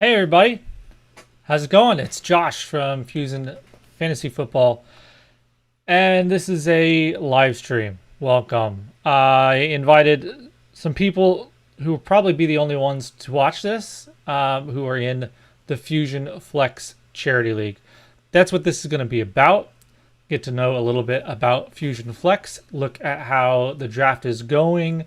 Hey everybody, how's it going? It's Josh from Fusion Fantasy Football, and this is a live stream. Welcome. I invited some people who will probably be the only ones to watch this, who are in the FusionFlex Charity League. That's what this is going to be about. Get to know a little bit about FusionFlex, look at how the draft is going,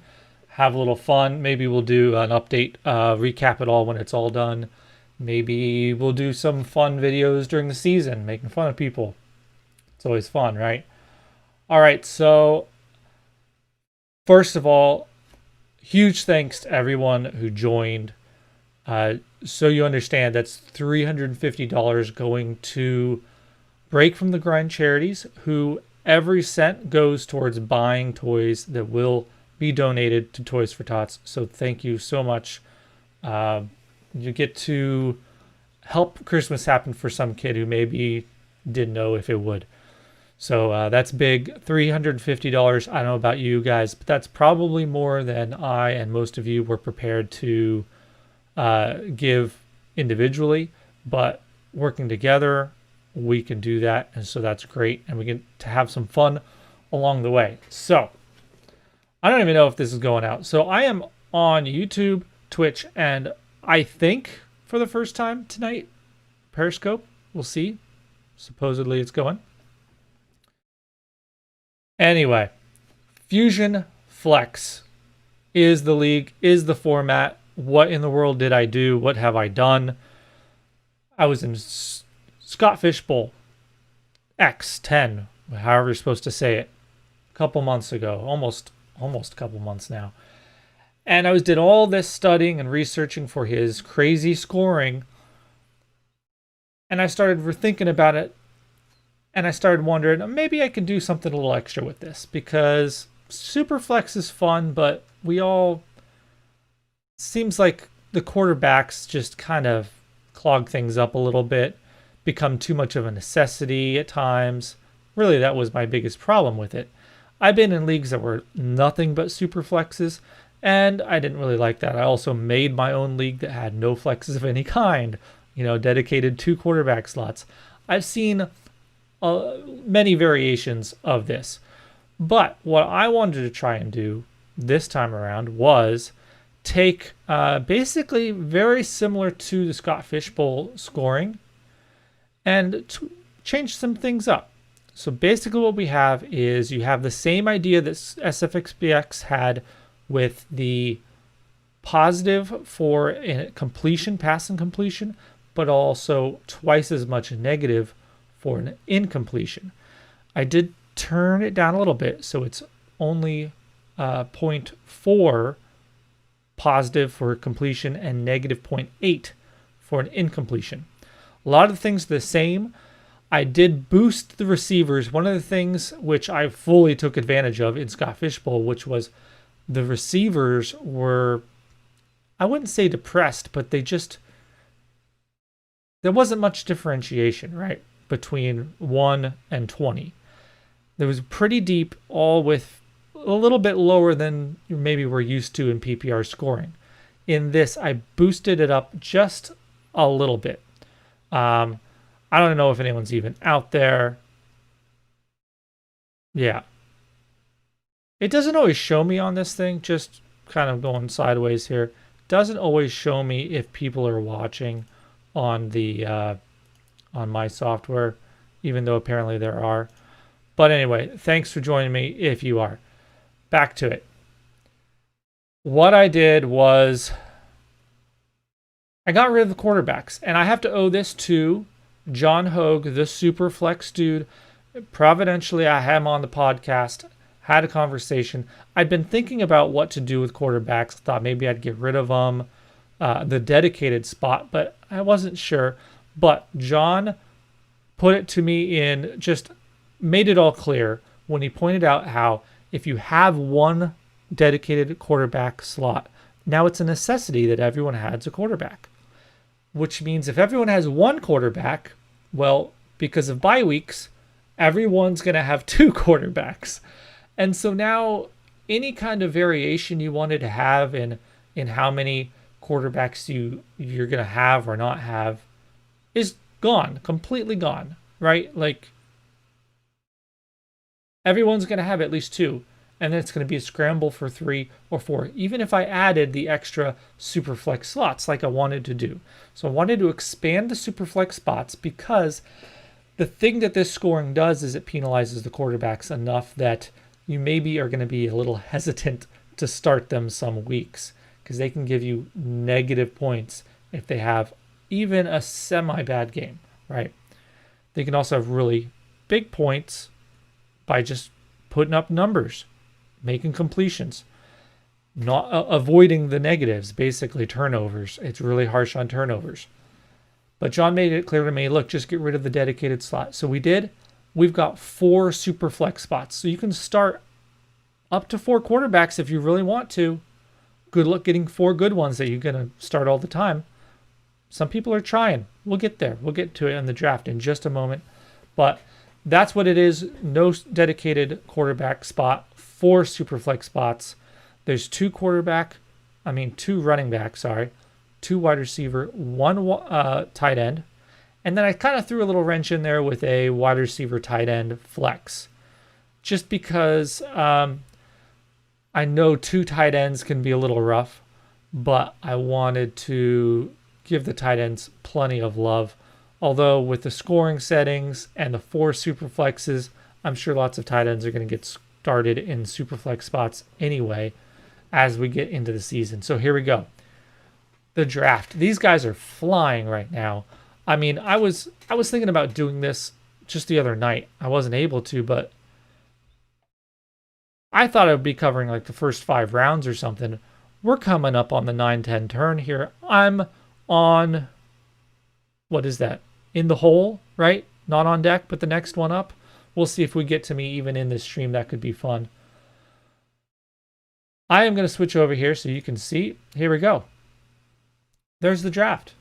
have a little fun. Maybe we'll do an update, recap it all when it's all done. Maybe we'll do some fun videos during the season, making fun of people. It's always fun, right? All right, so first of all, huge thanks to everyone who joined. So you understand, that's $350 going to Break from the Grind charities, who every cent goes towards buying toys that will be donated to Toys for Tots. So thank you so much. You get to help Christmas happen for some kid who maybe didn't know if it would. So that's big. $350. I don't know about you guys, but that's probably more than I and most of you were prepared to give individually. But working together, we can do that. And so that's great. And we get to have some fun along the way. So I don't even know if this is going out. So I am on YouTube, Twitch, and I think for the first time tonight, Periscope. We'll see. Supposedly it's going. Anyway, Fusion Flex is the league, is the format. What in the world did I do? What have I done? I was in Scott Fishbowl X10, however you're supposed to say it, a couple months ago, almost a couple months now. And I did all this studying and researching for his crazy scoring. And I started thinking about it. And I started wondering, maybe I can do something a little extra with this. Because Superflex is fun, but seems like the quarterbacks just kind of clog things up a little bit. Become too much of a necessity at times. Really, that was my biggest problem with it. I've been in leagues that were nothing but Superflexes. And I didn't really like that. I also made my own league that had no flexes of any kind, dedicated 2 quarterback slots. I've seen many variations of this. But what I wanted to try and do this time around was take basically very similar to the Scott Fishbowl scoring and change some things up. So basically what we have is you have the same idea that SFXBX had with the positive for a completion, pass incompletion, but also twice as much negative for an incompletion. I did turn it down a little bit, so it's only 0.4 positive for completion and negative 0.8 for an incompletion. A lot of the things are the same. I did boost the receivers. One of the things which I fully took advantage of in Scott Fishbowl, which was the receivers were, I wouldn't say depressed, but there wasn't much differentiation, right, between 1 and 20. There was pretty deep, all with a little bit lower than maybe we're used to in PPR scoring. In this, I boosted it up just a little bit. I don't know if anyone's even out there. Yeah. It doesn't always show me on this thing, just kind of going sideways here. Doesn't always show me if people are watching on the on my software, even though apparently there are. But anyway, thanks for joining me if you are. Back to it. What I did was I got rid of the quarterbacks, and I have to owe this to John Hogue, the Superflex dude. Providentially, I had him on the podcast. Had a conversation. I'd been thinking about what to do with quarterbacks. Thought maybe I'd get rid of them, the dedicated spot, but I wasn't sure. But John put it to me just made it all clear when he pointed out how if you have one dedicated quarterback slot, now it's a necessity that everyone has a quarterback. Which means if everyone has one quarterback, well, because of bye weeks, everyone's going to have 2 quarterbacks. And so now any kind of variation you wanted to have in how many quarterbacks you're gonna have or not have is gone, completely gone, right? Like everyone's gonna have at least two, and then it's gonna be a scramble for 3 or 4. Even if I added the extra superflex slots like I wanted to do. So I wanted to expand the superflex spots because the thing that this scoring does is it penalizes the quarterbacks enough that you maybe are going to be a little hesitant to start them some weeks because they can give you negative points if they have even a semi-bad game, right? They can also have really big points by just putting up numbers, making completions, not avoiding the negatives, basically turnovers. It's really harsh on turnovers. But John made it clear to me, look, just get rid of the dedicated slot. So we did. We've got 4 super flex spots. So you can start up to 4 quarterbacks if you really want to. Good luck getting 4 good ones that you're going to start all the time. Some people are trying. We'll get there. We'll get to it in the draft in just a moment. But that's what it is. No dedicated quarterback spot. 4 super flex spots. There's 2 running back, 2 wide receiver, 1 tight end. And then I kind of threw a little wrench in there with a wide receiver tight end flex. Just because I know 2 tight ends can be a little rough, but I wanted to give the tight ends plenty of love. Although with the scoring settings and the 4 super flexes, I'm sure lots of tight ends are going to get started in super flex spots anyway as we get into the season. So here we go. The draft. These guys are flying right now. I mean, I was thinking about doing this just the other night. I wasn't able to, but I thought I would be covering like the first 5 rounds or something. We're coming up on the 9-10 turn here. I'm on, what is that? In the hole, right? Not on deck, but the next one up. We'll see if we get to me even in this stream. That could be fun. I am going to switch over here so you can see. Here we go. There's the draft.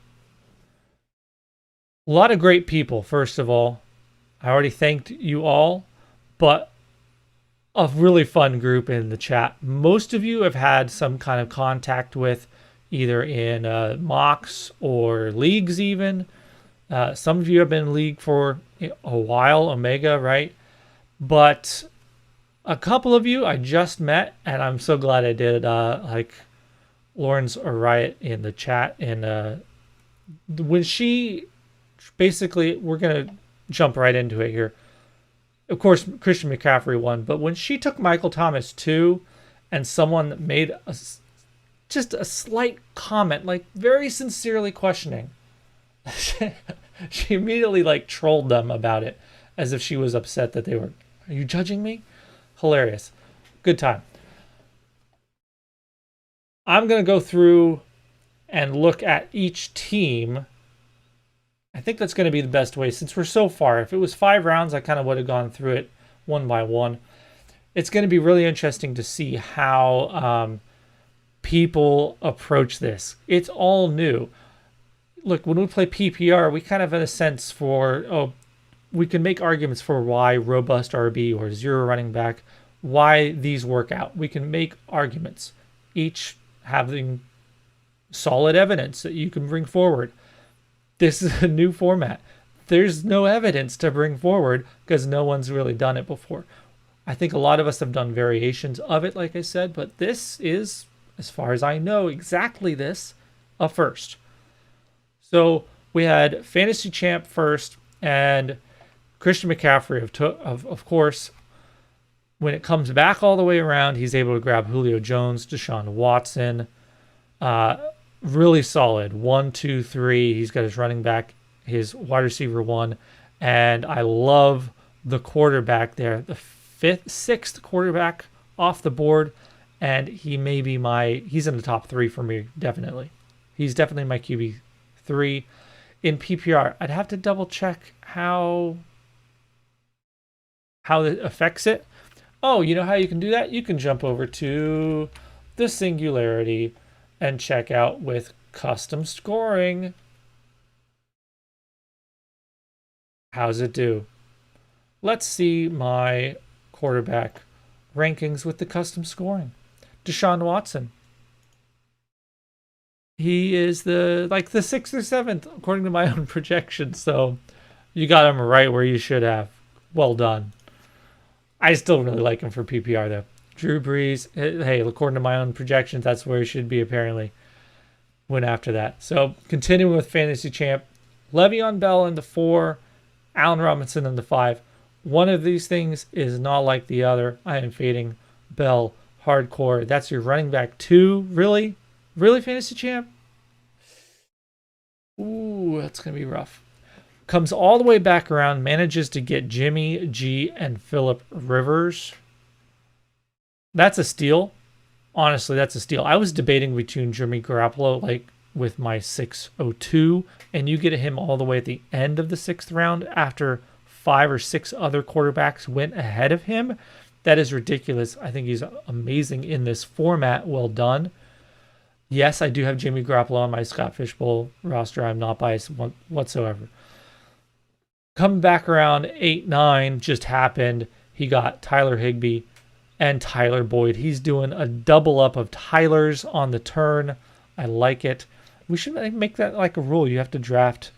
A lot of great people, first of all. I already thanked you all, but a really fun group in the chat. Most of you have had some kind of contact with either in mocks or leagues even. Some of you have been in league for a while, Omega, right? But a couple of you I just met, and I'm so glad I did. Like Lauren's a riot in the chat, and when she basically, we're gonna jump right into it here. Of course, Christian McCaffrey won, but when she took Michael Thomas too, and someone made just a slight comment, like very sincerely questioning, she immediately like trolled them about it, as if she was upset that they were. Are you judging me? Hilarious. Good time. I'm going to go through and look at each team. I think that's going to be the best way since we're so far. If it was 5 rounds, I kind of would have gone through it one by one. It's going to be really interesting to see how people approach this. It's all new. Look, when we play PPR, we kind of have a sense for, we can make arguments for why robust RB or zero running back, why these work out. We can make arguments, each having solid evidence that you can bring forward. This is a new format. There's no evidence to bring forward because no one's really done it before. I think a lot of us have done variations of it, like I said, but this is, as far as I know, exactly this, a first. So we had Fantasy Champ first, and Christian McCaffrey, of course, when it comes back all the way around, he's able to grab Julio Jones, Deshaun Watson. Really solid. 1, 2, 3. He's got his running back, his wide receiver 1. And I love the quarterback there. The 6th quarterback off the board. And he may be he's in the top 3 for me, definitely. He's definitely my QB3. In PPR, I'd have to double check how it affects it. Oh, you know how you can do that? You can jump over to the Singularity and check out with custom scoring. How's it do? Let's see my quarterback rankings with the custom scoring. Deshaun Watson. He is the 6th or 7th according to my own projections. So you got him right where you should have. Well done. I still really like him for PPR though. Drew Brees, hey, according to my own projections, that's where he should be apparently. Went after that. So continuing with Fantasy Champ, Le'Veon Bell in the 4, Allen Robinson in the 5. One of these things is not like the other. I am fading Bell hardcore. That's your running back 2. Really? Really, Fantasy Champ? Ooh, that's going to be rough. Comes all the way back around, manages to get Jimmy G and Phillip Rivers. That's a steal. Honestly, that's a steal. I was debating between Jimmy Garoppolo, like with my 602, and you get him all the way at the end of the 6th round after 5 or 6 other quarterbacks went ahead of him. That is ridiculous. I think he's amazing in this format. Well done. Yes, I do have Jimmy Garoppolo on my Scott Fishbowl roster. I'm not biased whatsoever. Coming back around 8-9 just happened. He got Tyler Higbee and Tyler Boyd. He's doing a double up of Tyler's on the turn. I like it. We should make that like a rule. You have to draft.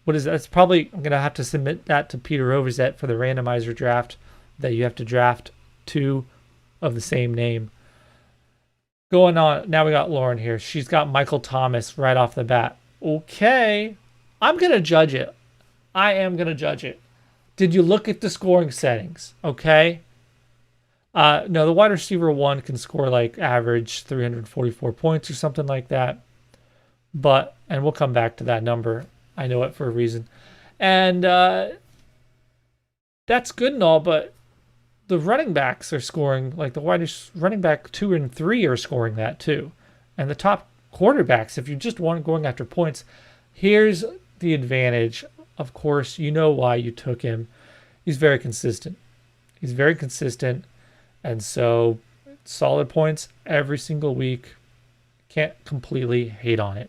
What is that? It's probably, I'm going to have to submit that to Peter Overzet for the randomizer draft, that you have to draft 2 of the same name. Going on, now we got Lauren here. She's got Michael Thomas right off the bat. Okay. I'm going to judge it. I am going to judge it. Did you look at the scoring settings? Okay. No, the wide receiver 1 can score like average 344 points or something like that. But, and we'll come back to that number. I know it for a reason. And that's good and all, but the running backs are scoring, like the running back 2 and 3 are scoring that too. And the top quarterbacks, if you just want going after points, here's the advantage. Of course, you know why you took him. He's very consistent. He's very consistent. And so solid points every single week. Can't completely hate on it.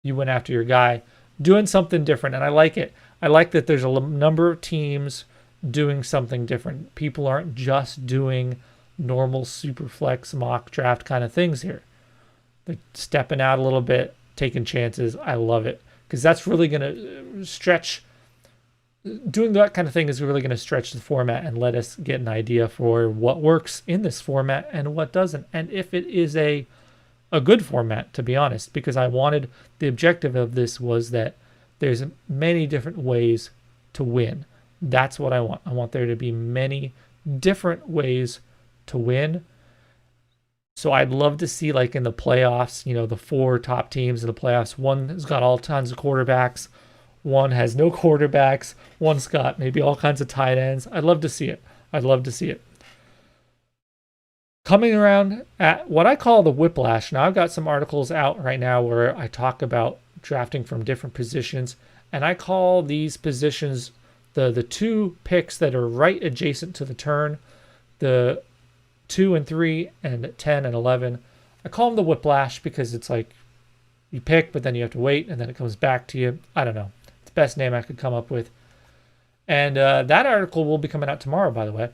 You went after your guy doing something different, and I like it. I like that there's a number of teams doing something different. People aren't just doing normal super flex mock draft kind of things here. They're stepping out a little bit, taking chances. I love it because that's really going to stretch. Doing that kind of thing is really going to stretch the format and let us get an idea for what works in this format and what doesn't. And if it is a good format, to be honest, because the objective of this was that there's many different ways to win. That's what I want. I want there to be many different ways to win. So I'd love to see, like in the playoffs, the 4 top teams in the playoffs, one has got all tons of quarterbacks, one has no quarterbacks, one's got maybe all kinds of tight ends. I'd love to see it. I'd love to see it. Coming around at what I call the whiplash. Now, I've got some articles out right now where I talk about drafting from different positions, and I call these positions the 2 picks that are right adjacent to the turn, the 2 and 3 and 10 and 11. I call them the whiplash because it's like you pick, but then you have to wait, and then it comes back to you. I don't know. It's the best name I could come up with. And that article will be coming out tomorrow, by the way.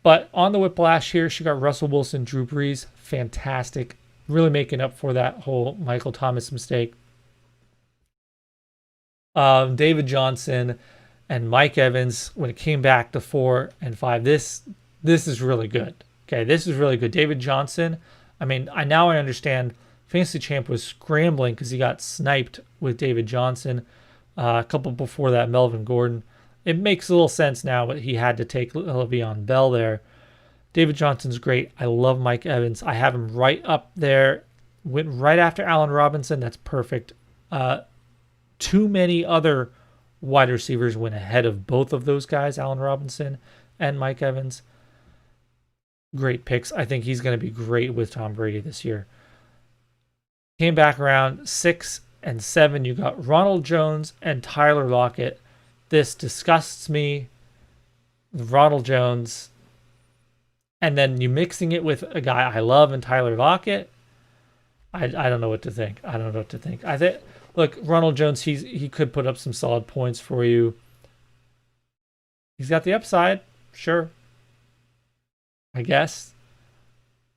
But on the whiplash here, she got Russell Wilson, Drew Brees. Fantastic. Really making up for that whole Michael Thomas mistake. David Johnson and Mike Evans, when it came back to 4 and 5, this is really good. Okay, this is really good. David Johnson, I mean, I understand Fantasy Champ was scrambling because he got sniped with David Johnson. A couple before that, Melvin Gordon. It makes a little sense now, but he had to take Le'Veon Bell there. David Johnson's great. I love Mike Evans. I have him right up there. Went right after Allen Robinson. That's perfect. Too many other wide receivers went ahead of both of those guys, Allen Robinson and Mike Evans. Great picks. I think he's going to be great with Tom Brady this year. Came back around 6 and 7. You got Ronald Jones and Tyler Lockett. This disgusts me. Ronald Jones. And then you mixing it with a guy I love and Tyler Lockett. I don't know what to think. I don't know what to think. I think, look, Ronald Jones, he could put up some solid points for you. He's got the upside, sure. I guess.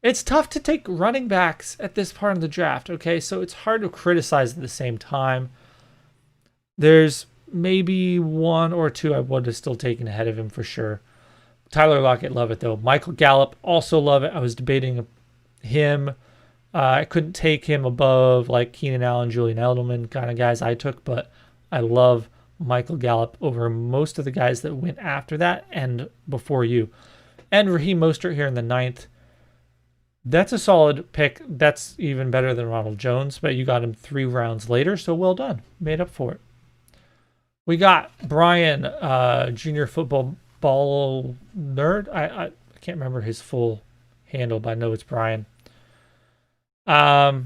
It's tough to take running backs at this part of the draft, okay? So it's hard to criticize at the same time. There's maybe one or two I would have still taken ahead of him for sure. Tyler Lockett, love it though. Michael Gallup, also love it. I was debating him. I couldn't take him above like Keenan Allen, Julian Edelman kind of guys I took, but I love Michael Gallup over most of the guys that went after that and before you. And Raheem Mostert here in the 9th. That's a solid pick. That's even better than Ronald Jones, but you got him 3 rounds later, so well done. Made up for it. We got Brian, junior football ball nerd. I can't remember his full handle, but I know it's Brian. Yeah.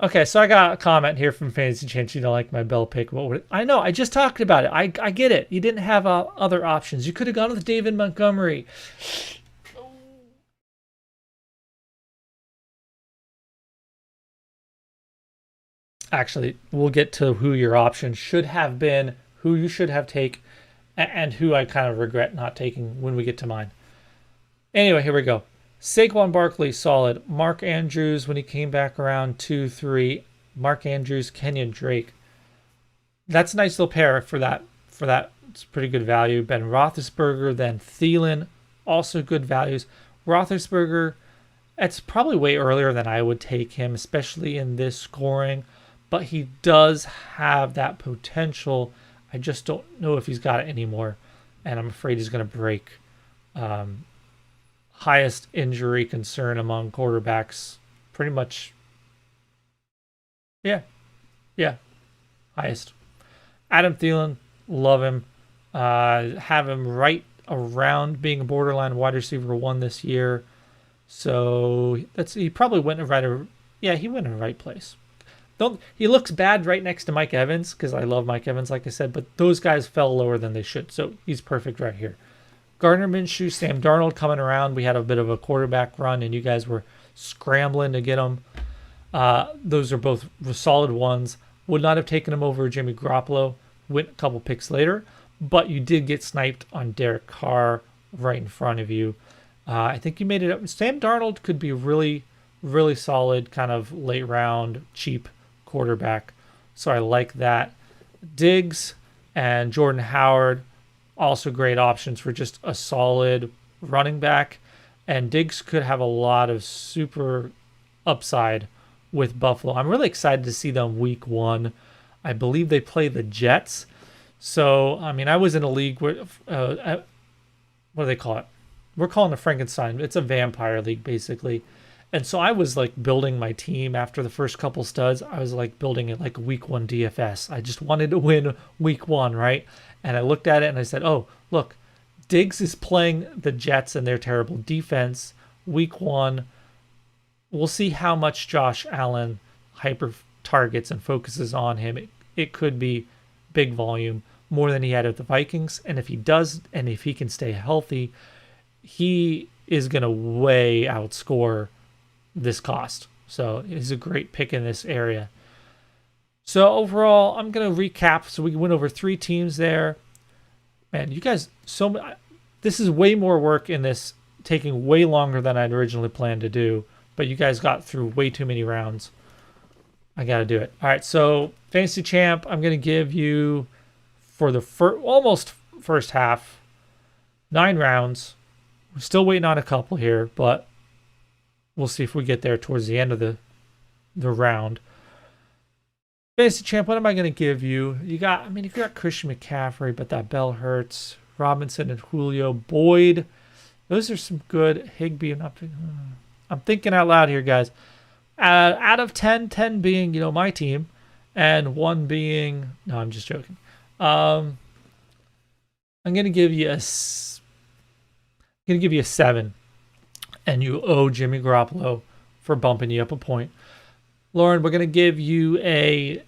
Okay, so I got a comment here from Fantasy Chance. You don't like my Bell pick. What would it? I know. I just talked about it. I get it. You didn't have other options. You could have gone with David Montgomery. Actually, we'll get to who your option should have been, who you should have taken, and who I kind of regret not taking when we get to mine. Anyway, here we go. Saquon Barkley, solid. Mark Andrews, when he came back around 2-3. Mark Andrews, Kenyon Drake. That's a nice little pair for that. It's pretty good value. Ben Roethlisberger, then Thielen, also good values. Roethlisberger, it's probably way earlier than I would take him, especially in this scoring. But he does have that potential. I just don't know if he's got it anymore. And I'm afraid he's going to break. Highest injury concern among quarterbacks. Pretty much. Yeah. Highest. Adam Thielen, love him. Have him right around being a borderline wide receiver 1 this year. So he probably went in he went in the right place. He looks bad right next to Mike Evans because I love Mike Evans, like I said, but those guys fell lower than they should. So he's perfect right here. Gardner Minshew, Sam Darnold coming around. We had a bit of a quarterback run, and you guys were scrambling to get them. Those are both solid ones. Would not have taken him over Jimmy Garoppolo. Went a couple picks later, but you did get sniped on Derek Carr right in front of you. I think you made it up. Sam Darnold could be really, really solid, kind of late round, cheap quarterback. So I like that. Diggs and Jordan Howard, also great options for just a solid running back. And Diggs could have a lot of super upside with Buffalo. I'm really excited to see them week 1. I believe they play the Jets. So, I mean, I was in a league where, what do they call it? We're calling it Frankenstein. It's a vampire league, basically. And so I was like building my team after the first couple studs. I was like building it like week 1 DFS. I just wanted to win week 1, right? And I looked at it and I said, oh, look, Diggs is playing the Jets and their terrible defense. Week 1, we'll see how much Josh Allen hyper targets and focuses on him. It could be big volume, more than he had at the Vikings. And if he does, and if he can stay healthy, he is going to way outscore this cost. So he's a great pick in this area. So overall, I'm going to recap. So we went over 3 teams there. Man, you guys, this is way more work in this, taking way longer than I'd originally planned to do. But you guys got through way too many rounds. I got to do it. All right, so Fantasy Champ, I'm going to give you, for the almost first half, 9 rounds. We're still waiting on a couple here, but we'll see if we get there towards the end of the round. Fantasy Champ, what am I going to give you? You got Christian McCaffrey, but that bell hurts. Robinson and Julio. Boyd. Those are some good. Higbee. I'm thinking out loud here, guys. Out of 10, 10 being, my team, and 1 being, no, I'm just joking. I'm going to give you a 7. And you owe Jimmy Garoppolo for bumping you up a point. Lauren, we're going to give you a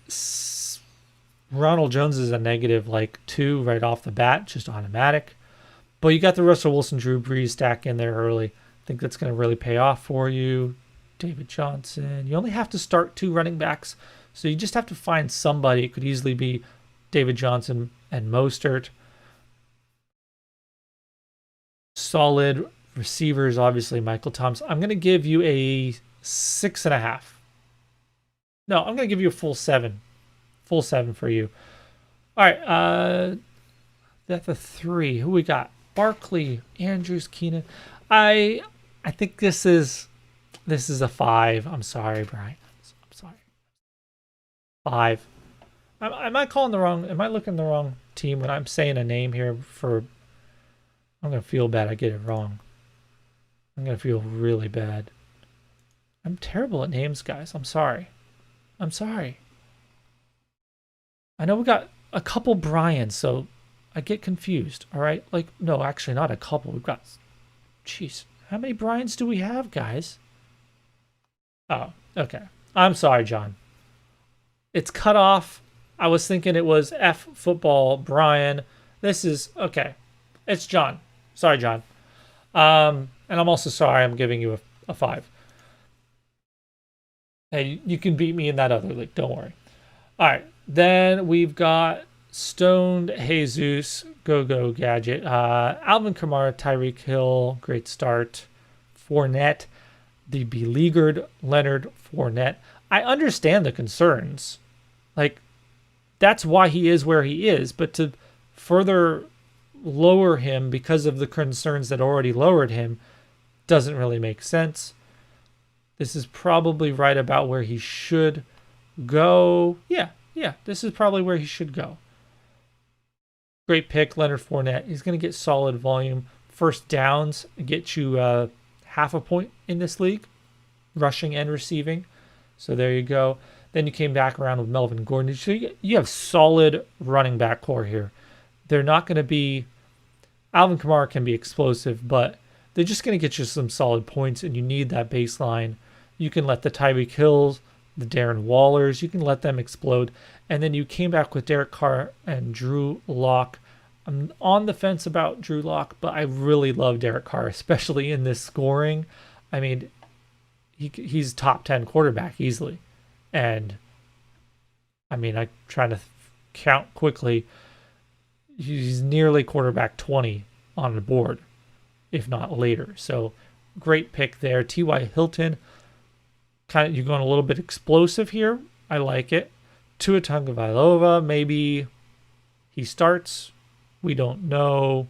Ronald Jones is a negative like 2 right off the bat, just automatic. But you got the Russell Wilson, Drew Brees stack in there early. I think that's going to really pay off for you. David Johnson. You only have to start 2 running backs. So you just have to find somebody. It could easily be David Johnson and Mostert. Solid Receivers, obviously, Michael Thomas. I'm going to give you a 6.5. No, I'm going to give you a full 7. Full 7 for you. All right. That's a 3. Who we got? Barkley, Andrews, Keenan. I think this is a 5. I'm sorry, Brian. I'm sorry. 5. Am I calling the wrong? Am I looking the wrong team when I'm saying a name here? I'm gonna feel bad. I get it wrong. I'm gonna feel really bad. I'm terrible at names, guys. I'm sorry. I'm sorry. I know we got a couple Brians, so I get confused. All right, like no, actually not a couple. We've got, jeez, how many Brians do we have, guys? Oh, okay. I'm sorry, John. It's cut off. I was thinking it was F football Brian. This is okay. It's John. Sorry, John. And I'm also sorry I'm giving you a 5. Hey, you can beat me in that other league. Don't worry. All right. Then we've got Stoned Jesus, Go Gadget, Alvin Kamara, Tyreek Hill, great start. Fournette, the beleaguered Leonard Fournette. I understand the concerns. Like, that's why he is where he is. But to further lower him because of the concerns that already lowered him doesn't really make sense. This is probably right about where he should go. Yeah, this is probably where he should go. Great pick, Leonard Fournette. He's going to get solid volume. First downs get you half a point in this league, rushing and receiving. So there you go. Then you came back around with Melvin Gordon. So you have solid running back core here. They're not going to be... Alvin Kamara can be explosive, but they're just going to get you some solid points, and you need that baseline. You can let the Tyreek Hills, the Darren Wallers, you can let them explode. And then you came back with Derek Carr and Drew Lock. I'm on the fence about Drew Lock, but I really love Derek Carr, especially in this scoring. I mean, he's top 10 quarterback easily. And, I mean, I'm trying to count quickly. He's nearly quarterback 20 on the board, if not later. So, great pick there. T.Y. Hilton, kind of, you're going a little bit explosive here. I like it. Tua Tagovailoa, maybe he starts. We don't know.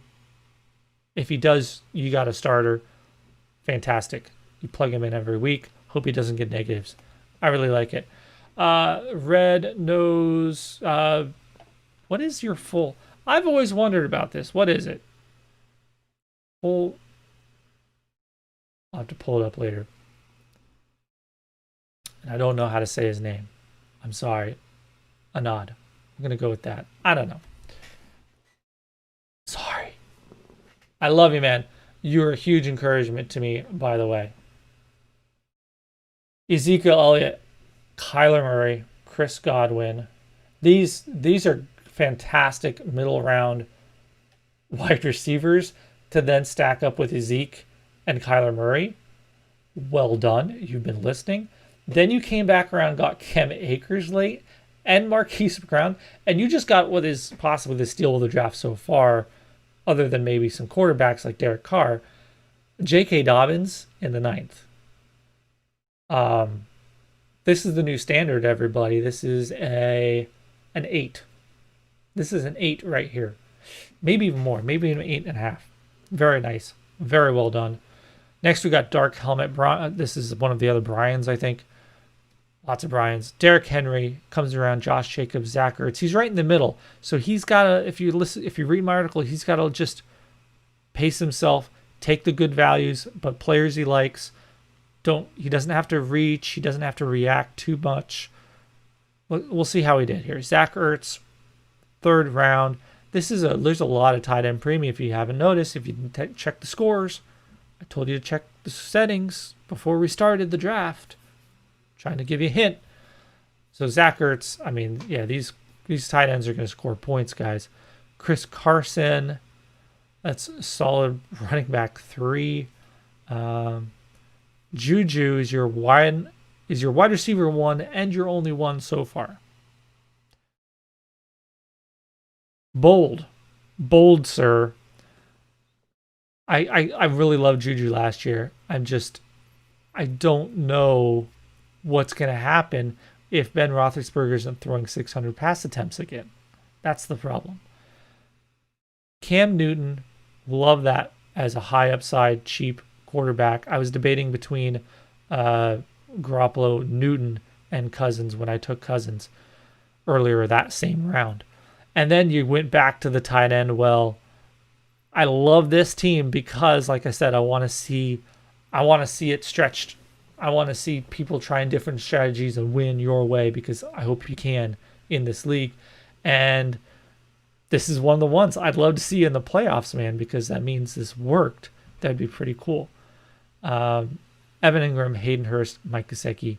If he does, you got a starter. Fantastic. You plug him in every week. Hope he doesn't get negatives. I really like it. Red Nose. What is your full? I've always wondered about this. What is it? Full. I'll have to pull it up later. And I don't know how to say his name. I'm sorry. Anad. I'm going to go with that. I don't know. Sorry. I love you, man. You're a huge encouragement to me, by the way. Ezekiel Elliott, Kyler Murray, Chris Godwin. These are fantastic middle round wide receivers to then stack up with Zeke and Kyler Murray. Well done. You've been listening. Then you came back around, got Cam Akers late and Marquise Brown, and you just got what is possibly the steal of the draft so far, other than maybe some quarterbacks like Derek Carr, J.K. Dobbins in the 9th. This is the new standard, everybody. This is an 8. This is an 8 right here. Maybe even more. Maybe an 8.5. Very nice. Very well done. Next, we got Dark Helmet. This is one of the other Bryans, I think. Lots of Bryans. Derrick Henry comes around. Josh Jacobs, Zach Ertz. He's right in the middle. So he's got to, if you read my article, he's got to just pace himself, take the good values, but players he likes. He doesn't have to reach. He doesn't have to react too much. We'll see how he did here. Zach Ertz, 3rd round. There's a lot of tight end premium if you haven't noticed. If you didn't check the scores, I told you to check the settings before we started the draft. Trying to give you a hint. So Zach Ertz, I mean, yeah, these tight ends are going to score points, guys. Chris Carson, that's a solid running back 3. Juju is your wide receiver 1 and your only one so far. Bold, sir. I really loved Juju last year. I don't know what's going to happen if Ben Roethlisberger isn't throwing 600 pass attempts again. That's the problem. Cam Newton, love that as a high upside, cheap quarterback. I was debating between Garoppolo, Newton, and Cousins when I took Cousins earlier that same round. And then you went back to the tight end. Well, I love this team because, like I said, I want to see it stretched. I want to see people trying different strategies and win your way because I hope you can in this league. And this is one of the ones I'd love to see in the playoffs, man, because that means this worked. That'd be pretty cool. Evan Ingram, Hayden Hurst, Mike Gesicki.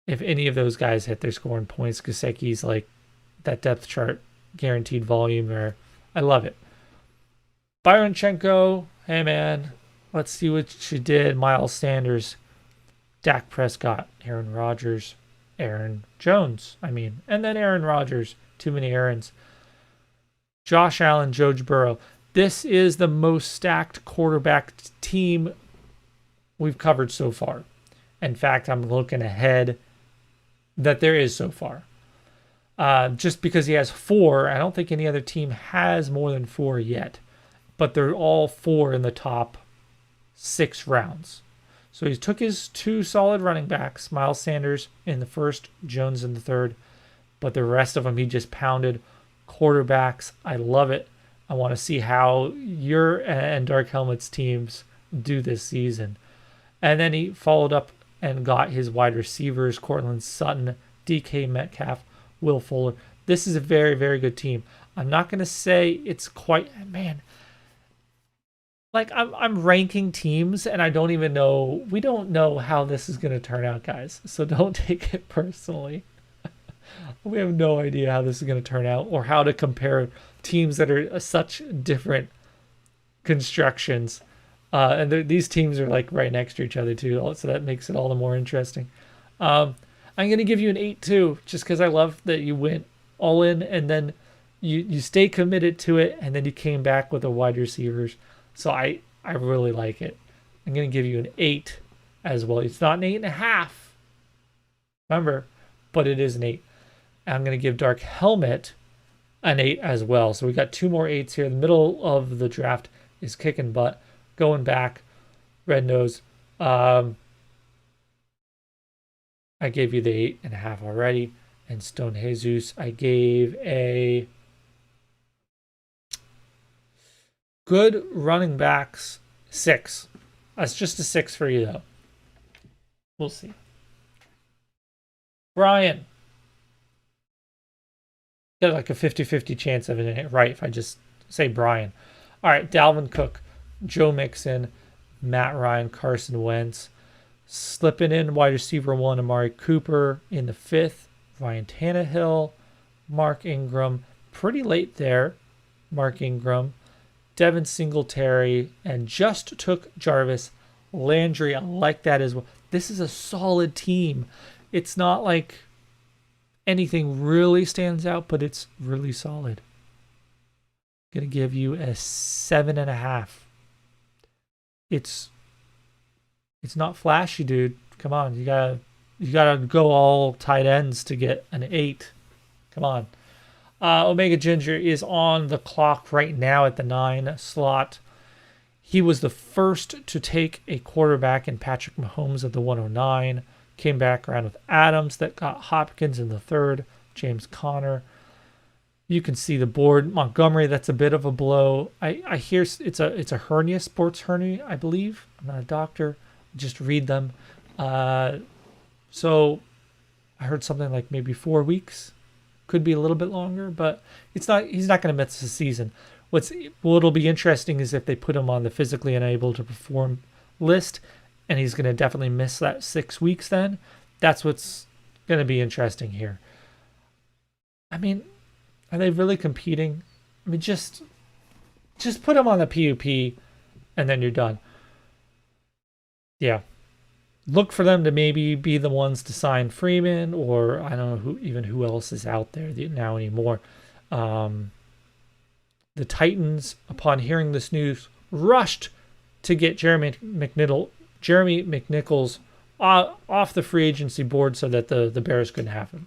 If any of those guys hit their scoring points, Gesicki's like that depth chart, guaranteed volume, or I love it. Byronchenko, hey man, let's see what you did. Miles Sanders, Dak Prescott, Aaron Rodgers, Aaron Jones, and then Aaron Rodgers. Too many Aarons. Josh Allen, Joe Burrow. This is the most stacked quarterback team we've covered so far. In fact, I'm looking ahead that there is so far. Just because he has 4, I don't think any other team has more than 4 yet. But they're all 4 in the top 6 rounds. So he took his 2 solid running backs, Miles Sanders in the first, Jones in the third. But the rest of them, he just pounded. Quarterbacks, I love it. I want to see how your and Dark Helmet's teams do this season. And then he followed up and got his wide receivers, Cortland Sutton, DK Metcalf, Will Fuller. This is a very, very good team. I'm not going to say it's quite, man, like I'm ranking teams and I don't even know, we don't know how this is going to turn out, guys. So don't take it personally. We have no idea how this is going to turn out or how to compare teams that are such different constructions. And these teams are like right next to each other too. So that makes it all the more interesting. I'm going to give you an 8-2 just because I love that you went all in and then you stay committed to it. And then you came back with the wide receivers. So I really like it. I'm going to give you an 8 as well. It's not an 8.5. Remember, but it is an 8. I'm going to give Dark Helmet an 8 as well. So we got 2 more 8s here. The middle of the draft is kicking butt. Going back, Red Nose. I gave you the 8.5 already. And Stone Jesus, I gave a good running backs 6. That's just a 6 for you, though. We'll see. Brian. Got like a 50-50 chance of it right if I just say Brian. All right, Dalvin Cook, Joe Mixon, Matt Ryan, Carson Wentz. Slipping in wide receiver 1, Amari Cooper in the 5th. Ryan Tannehill, Mark Ingram. Pretty late there, Mark Ingram. Devin Singletary, and just took Jarvis Landry. I like that as well. This is a solid team. It's not like anything really stands out, but it's really solid. Gonna give you a 7.5. It's not flashy, dude. Come on, you gotta go all tight ends to get an 8. Come on. Omega Ginger is on the clock right now at the 9 slot. He was the first to take a quarterback in Patrick Mahomes at the 109. Came back around with Adams that got Hopkins in the 3rd. James Conner. You can see the board. Montgomery, that's a bit of a blow. I hear it's a hernia, sports hernia, I believe. I'm not a doctor. Just read them. So I heard something like maybe 4 weeks. Could be a little bit longer, but he's not going to miss the season. What'll be interesting is if they put him on the physically unable to perform list, and he's going to definitely miss that 6 weeks then. That's what's going to be interesting here. I mean, are they really competing? I mean, just put him on the PUP, and then you're done. Yeah. Look for them to maybe be the ones to sign Freeman, or I don't know who else is out there now anymore. The Titans, upon hearing this news, rushed to get Jeremy McNichols off the free agency board so that the Bears couldn't have him.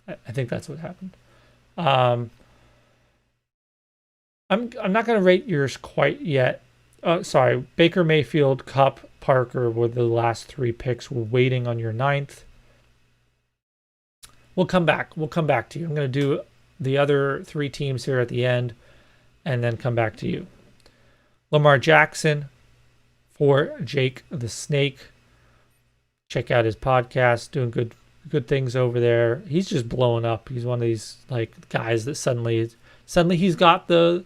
I think that's what happened. I'm not going to rate yours quite yet. Sorry, Baker Mayfield, Kupp, Parker were the last 3 picks. We're waiting on your 9th. We'll come back. We'll come back to you. I'm going to do the other 3 teams here at the end and then come back to you. Lamar Jackson for Jake the Snake. Check out his podcast, doing good things over there. He's just blowing up. He's one of these like guys that suddenly he's got the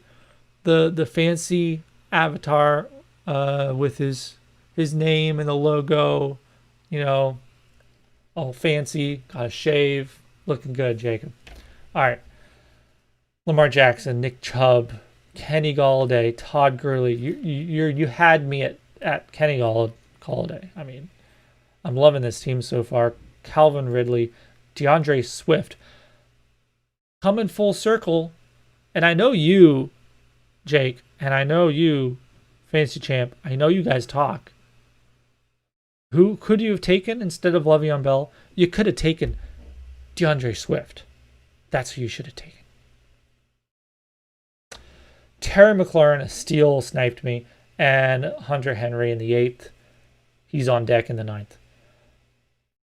fancy avatar with his name and the logo, all fancy, got a shave, looking good, Jacob. All right. Lamar Jackson, Nick Chubb, Kenny Galladay, Todd Gurley. You had me at Kenny Galladay. I mean, I'm loving this team so far. Calvin Ridley, DeAndre Swift, coming full circle. And I know you, Jake, and I know you, Fantasy Champ. I know you guys talk. Who could you have taken instead of Le'Veon Bell? You could have taken DeAndre Swift. That's who you should have taken. Terry McLaurin, a steal, sniped me, and Hunter Henry in the 8th. He's on deck in the 9th.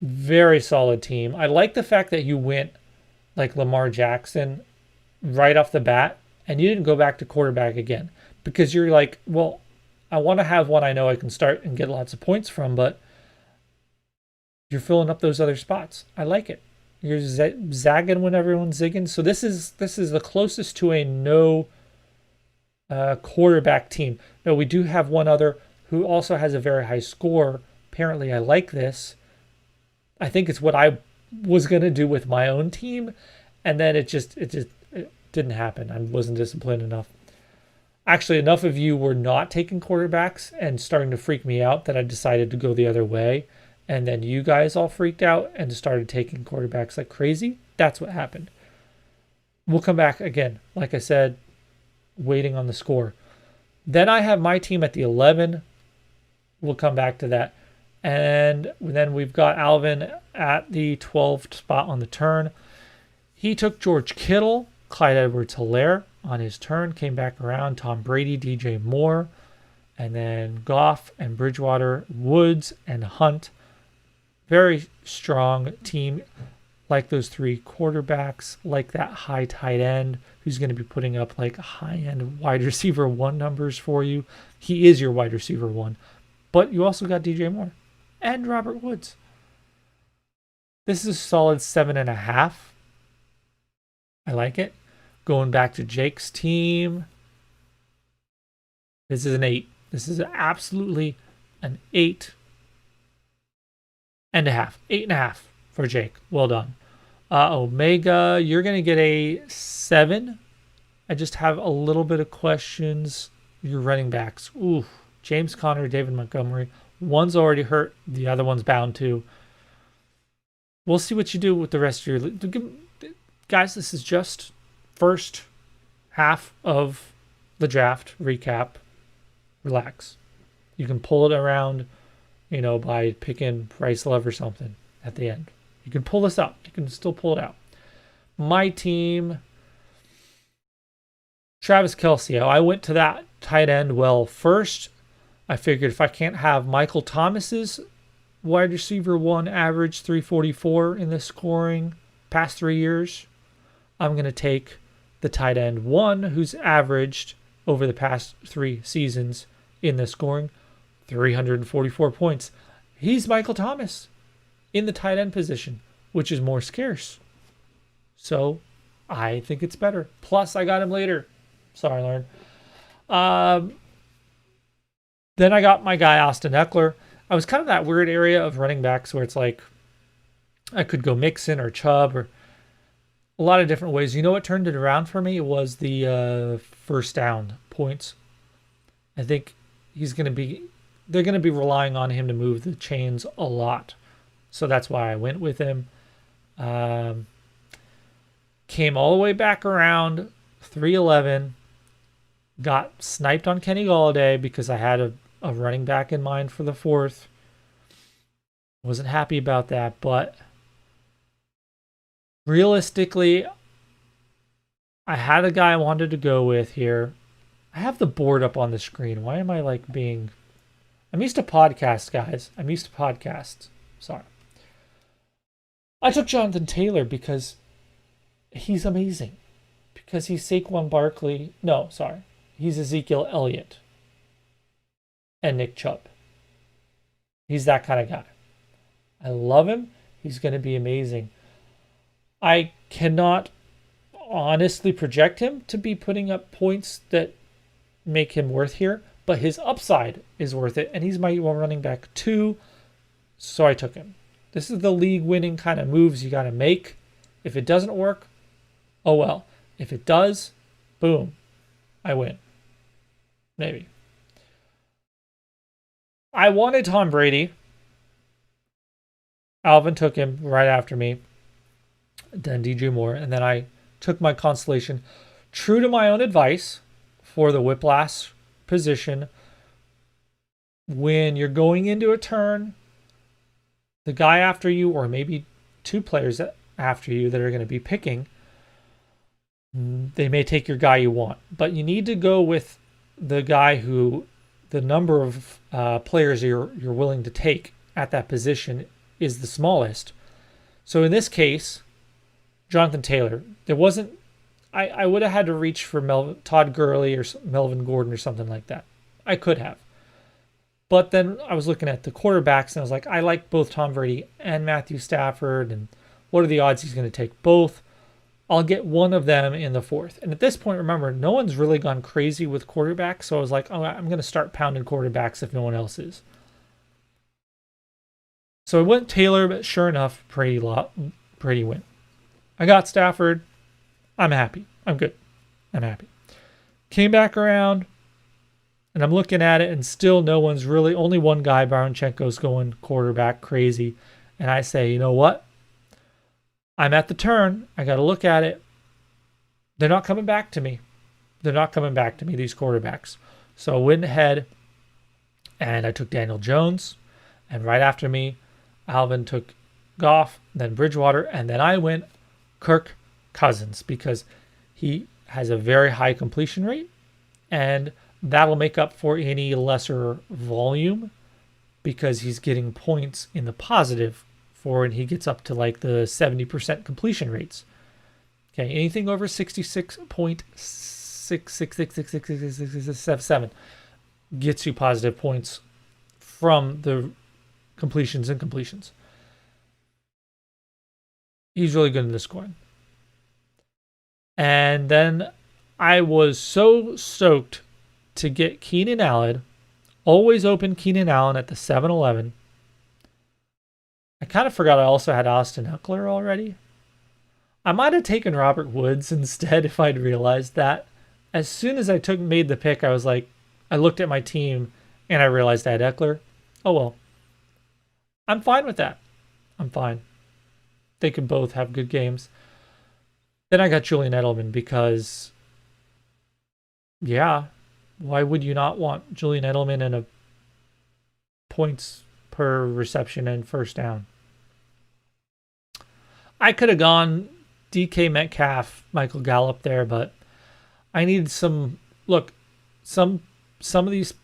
Very solid team. I like the fact that you went like Lamar Jackson right off the bat, and you didn't go back to quarterback again, because you're like, well, I want to have one I know I can start and get lots of points from, but you're filling up those other spots. I like it. You're zagging when everyone's zigging. So this is the closest to a no quarterback team. No, we do have one other who also has a very high score. Apparently, I like this. I think it's what I was going to do with my own team, and then it didn't happen. I wasn't disciplined enough. Actually, enough of you were not taking quarterbacks and starting to freak me out that I decided to go the other way, and then you guys all freaked out and started taking quarterbacks like crazy. That's what happened. We'll come back again. Like I said, waiting on the score. Then I have my team at the 11. We'll come back to that. And then we've got Alvin at the 12th spot on the turn. He took George Kittle, Clyde Edwards-Helaire on his turn, came back around, Tom Brady, DJ Moore, and then Goff and Bridgewater, Woods and Hunt. Very strong team. Like those 3 quarterbacks, like that high tight end who's going to be putting up like high-end wide receiver 1 numbers for you. He is your wide receiver 1. But you also got DJ Moore and Robert Woods. This is a solid 7.5. I like it. Going back to Jake's team. This is an 8. This is absolutely an 8.5. 8.5 for Jake. Well done. Omega, you're going to get a 7. I just have a little bit of questions. Your running backs. Ooh. James Conner, David Montgomery. One's already hurt. The other one's bound to. We'll see what you do with the rest of your league. Guys, this is just first half of the draft recap. Relax. You can pull it around, by picking Price Love or something at the end. You can pull this up. You can still pull it out. My team, Travis Kelce. I went to that tight end first. I figured if I can't have Michael Thomas's wide receiver 1 average 344 in the scoring past 3 years, I'm going to take the tight end 1 who's averaged over the past 3 seasons in the scoring 344 points. He's Michael Thomas in the tight end position, which is more scarce. So I think it's better. Plus, I got him later. Sorry, Lauren. Then I got my guy, Austin Eckler. I was kind of that weird area of running backs where it's like I could go Mixon or Chubb or a lot of different ways. You know what turned it around for me? It was the first down points. I think they're going to be relying on him to move the chains a lot. So that's why I went with him. Came all the way back around 311. got sniped on Kenny Galladay because I had a running back in mind for the fourth. Wasn't happy about that, but realistically, I had a guy I wanted to go with here. I have the board up on the screen. Why am I like being... I'm used to podcasts, guys. I'm used to podcasts. Sorry. I took Jonathan Taylor because he's amazing. Because he's Saquon Barkley. No, sorry. He's Ezekiel Elliott. And Nick Chubb. He's that kind of guy. I love him. He's going to be amazing. I cannot honestly project him to be putting up points that make him worth here, but his upside is worth it, and he's my running back 2, so I took him. This is the league-winning kind of moves you got to make. If it doesn't work, oh well. If it does, boom, I win. Maybe. I wanted Tom Brady. Alvin took him right after me. Then DJ Moore. And then I took my constellation. True to my own advice for the whiplash position, when you're going into a turn, the guy after you, or maybe 2 players after you that are going to be picking, they may take your guy you want. But you need to go with the guy who the number of players you're willing to take at that position is the smallest. So in this case, Jonathan Taylor. There wasn't... I would have had to reach for Todd Gurley or Melvin Gordon or something like that. I could have. But then I was looking at the quarterbacks and I was like, I like both Tom Brady and Matthew Stafford, and what are the odds he's going to take both? I'll get one of them in the fourth. And at this point, remember, no one's really gone crazy with quarterbacks, so I was like, oh, I'm going to start pounding quarterbacks if no one else is. So I went Taylor, but sure enough, Brady went. I got Stafford. I'm happy. I'm good. I'm happy. Came back around, and I'm looking at it, and still no one's really... Only one guy, Baronchenko's going quarterback crazy. And I say, you know what? I'm at the turn. I got to look at it. They're not coming back to me. They're not coming back to me, these quarterbacks. So I went ahead, and I took Daniel Jones. And right after me, Alvin took Goff, then Bridgewater, and then I went Kirk Cousins because he has a very high completion rate, and that'll make up for any lesser volume because he's getting points in the positive for when he gets up to like the 70% completion rates. Okay, anything over 66.6666667 gets you positive points from the completions and completions. He's really good in the scoring. And then I was so stoked to get Keenan Allen. Always open Keenan Allen at the 7-Eleven. I kind of forgot I also had Austin Eckler already. I might have taken Robert Woods instead if I'd realized that. As soon as I made the pick, I was like, I looked at my team and I realized I had Eckler. Oh well. I'm fine with that. I'm fine. They could both have good games. Then I got Julian Edelman because, yeah, why would you not want Julian Edelman and a points per reception and first down? I could have gone DK Metcalf, Michael Gallup there, but I needed some... Look, some of these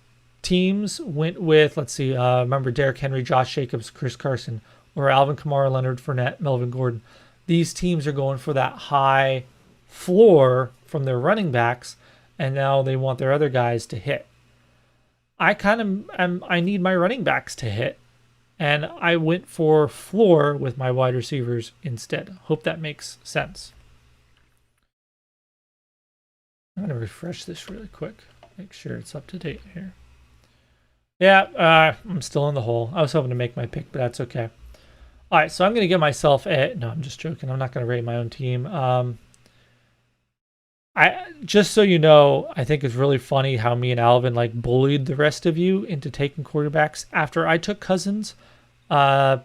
teams went with, let's see, remember Derrick Henry, Josh Jacobs, Chris Carson, or Alvin Kamara, Leonard Fournette, Melvin Gordon. These teams are going for that high floor from their running backs, and now they want their other guys to hit. I need my running backs to hit, and I went for floor with my wide receivers instead. Hope that makes sense. I'm going to refresh this really quick. Make sure it's up to date here. Yeah, I'm still in the hole. I was hoping to make my pick, but that's okay. All right, so I'm going to get myself a... No, I'm just joking. I'm not going to rate my own team. Just so you know, I think it's really funny how me and Alvin like bullied the rest of you into taking quarterbacks. After I took Cousins, there's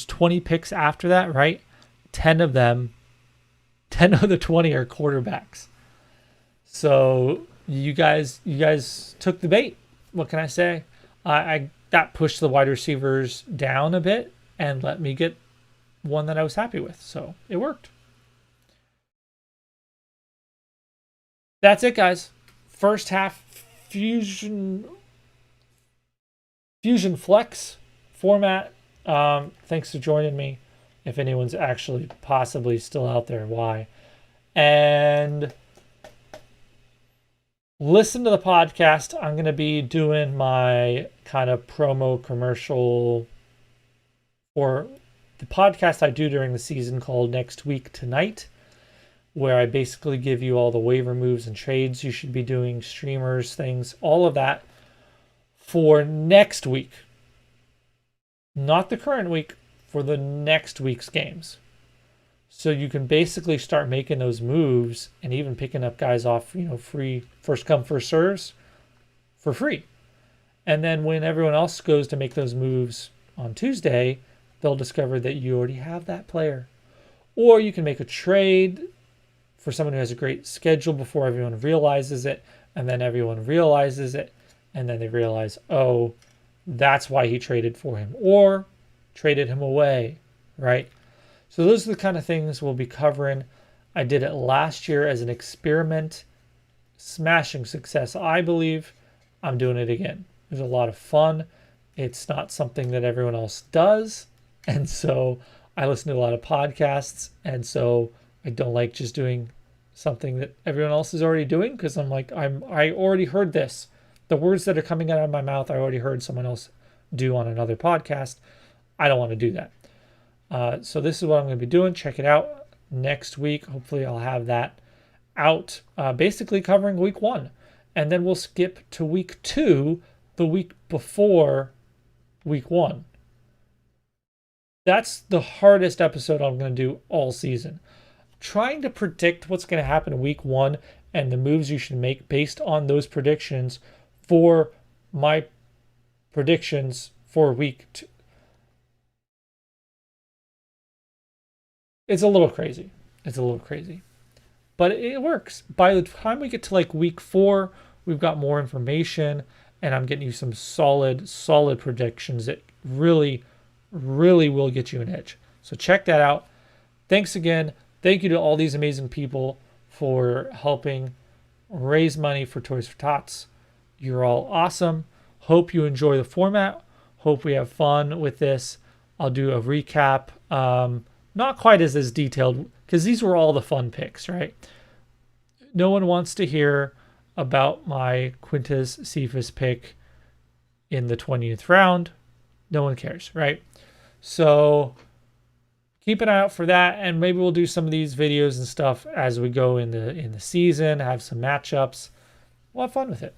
20 picks after that, right? 10 of the 20 are quarterbacks. So you guys took the bait. What can I say? I that pushed the wide receivers down a bit and let me get one that I was happy with. So it worked. That's it, guys. First half FusionFlex format. Thanks for joining me. If anyone's actually possibly still out there, why? And listen to the podcast. I'm going to be doing my kind of promo commercial for the podcast I do during the season called Next Week Tonight, where I basically give you all the waiver moves and trades you should be doing, streamers, things, all of that for next week. Not the current week, for the next week's games. So you can basically start making those moves and even picking up guys off, free first come, first serves for free. And then when everyone else goes to make those moves on Tuesday, they'll discover that you already have that player. Or you can make a trade for someone who has a great schedule before everyone realizes it, and then everyone realizes it, and then they realize, oh, that's why he traded for him, or traded him away, right? So those are the kind of things we'll be covering. I did it last year as an experiment. Smashing success, I believe. I'm doing it again. It was a lot of fun. It's not something that everyone else does. And so I listen to a lot of podcasts. And so I don't like just doing something that everyone else is already doing, because I already heard this. The words that are coming out of my mouth, I already heard someone else do on another podcast. I don't want to do that. So this is what I'm going to be doing. Check it out next week. Hopefully I'll have that out, basically covering week 1. And then we'll skip to week 2, the week before week 1. That's the hardest episode I'm going to do all season. Trying to predict what's going to happen in week 1 and the moves you should make based on those predictions for my predictions for week 2. It's a little crazy. But it works. By the time we get to like week 4, we've got more information, and I'm getting you some solid predictions that really, really will get you an edge. So check that out. Thanks again. Thank you to all these amazing people for helping raise money for Toys for Tots. You're all awesome. Hope you enjoy the format. Hope we have fun with this. I'll do a recap. Not quite as detailed, because these were all the fun picks, right? No one wants to hear about my Quintus Cephas pick in the 20th round. No one cares, right? So keep an eye out for that, and maybe we'll do some of these videos and stuff as we go in the season, have some matchups. We'll have fun with it.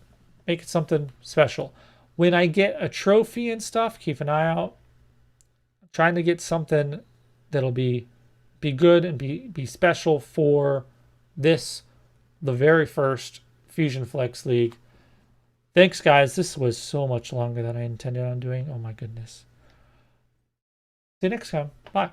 Make it something special. When I get a trophy and stuff, keep an eye out. I'm trying to get something that'll be good and be special for the very first FusionFlex League. Thanks, guys. This was so much longer than I intended on doing. Oh my goodness. See you next time. Bye.